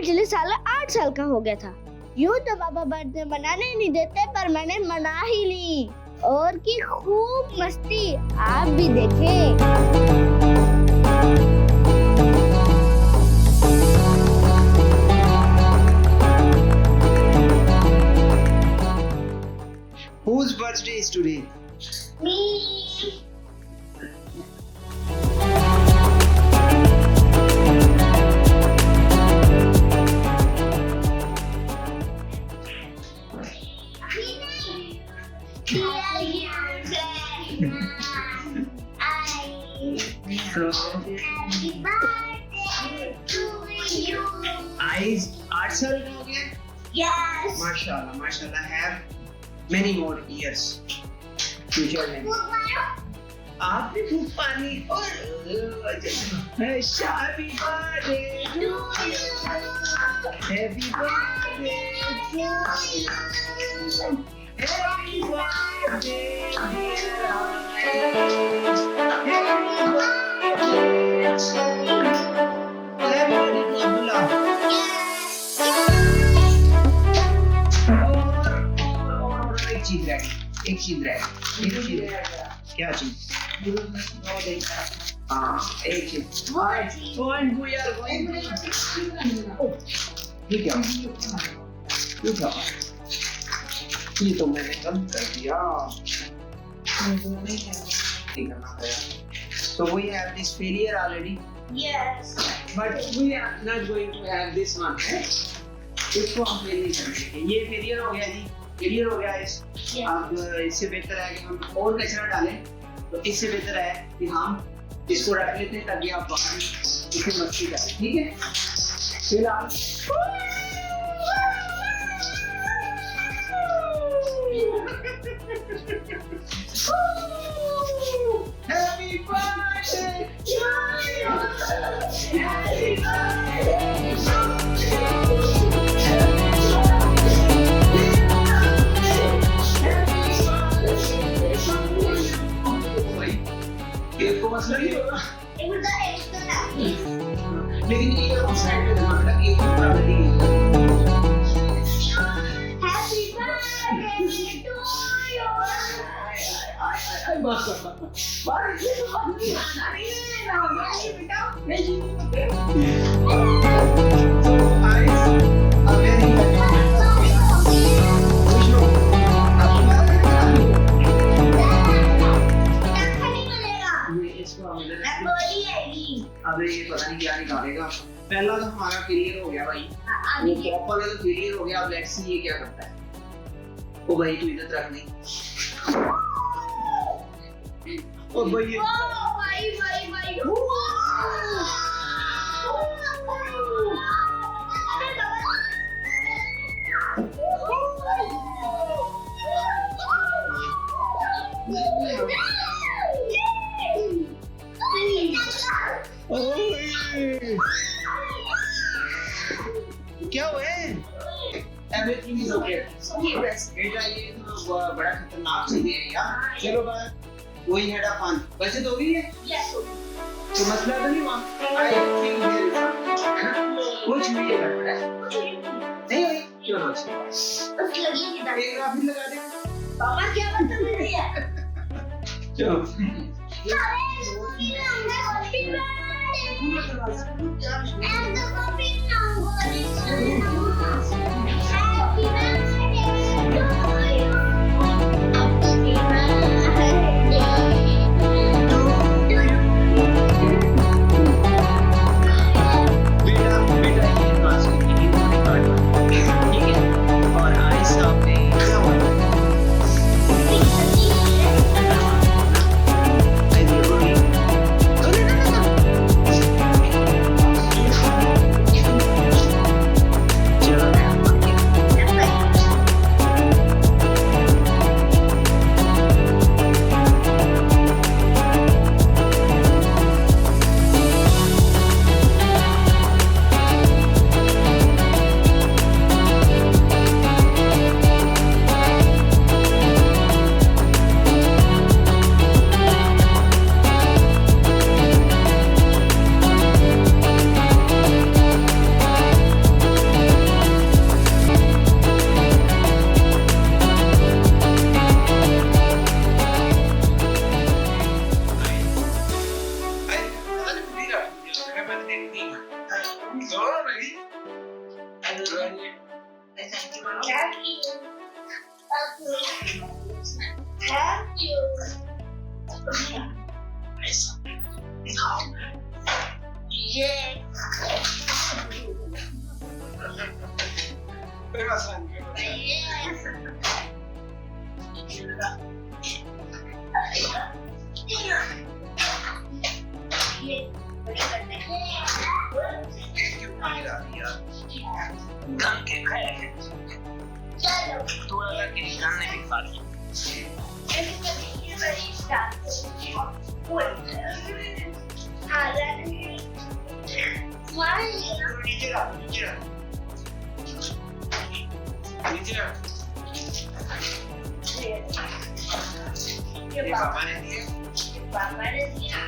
पिछले साल 8 साल का हो गया था। यूं तो पापा बर्थडे मनाने नहीं देते, पर मैंने मना ही ली। और की खूब मस्ती, आप भी देखें। Whose birthday is today? Me. Happy birthday to you. Eyes 8 साल का हो गया? Yes. माशाल्लाह माशाल्लाह, have many more years future में। आपने खूब पानी और happy birthday to you, happy birthday to you, happy birthday एक चीज रह क्या चीज? हाँ एक चीज। ये क्या? ये तो मैंने कम कर दिया। So we have this failure already. Yes. But we are not going to have this one. इसको हम फेल नहीं करेंगे। ये फेलियर हो गया जी, फेलियर हो गया इस। अब इससे बेहतर है कि हम और कचरा डालें, तो इससे बेहतर है कि हम इसको रख लेते हैं ताकि आप बाहर इसे मस्ती करें, ठीक है? फिलहाल हैप्पी बर्थडे हैप्पी मसला नहीं होगा, लेकिन ये उस साइड पे दिमाग लगा ये प्रॉब्लम नहीं है। Happy birthday to you. बस ये तो बात नहीं है ना ये बेटा नहीं अबे ये पता नहीं क्या निकालेगा। पहला तो हमारा क्लियर हो गया भाई, वो पॉप वाला तो क्लियर हो गया। अब लेट्स सी ये क्या करता है। ओ भाई तू इधर रख नहीं। ओ भाई ये क्या हुआ है? Everything is okay. बेटा ये तो बड़ा खतरनाक चीज है यार। चलो बाय, वही हेड ऑफ फन। वैसे तो भी है। तो मसला तो नहीं हुआ। I think there is something, है ना? कुछ भी है गड़बड़ है। नहीं हुई? चलो अच्छी बात। एक बार फिर लगा दे। पापा क्या बदतमीजी रही है? चलो। Thank you. ये कोई मसला नहीं ये बड़ी करते हैं। क्यों नहीं रही यार गान के खाए चलो थोड़ा करके गान ने भी खा लिया ये बड़ी स्टार्ट हाँ नीचे रख ये पापा ने दिए पापा ने दिया।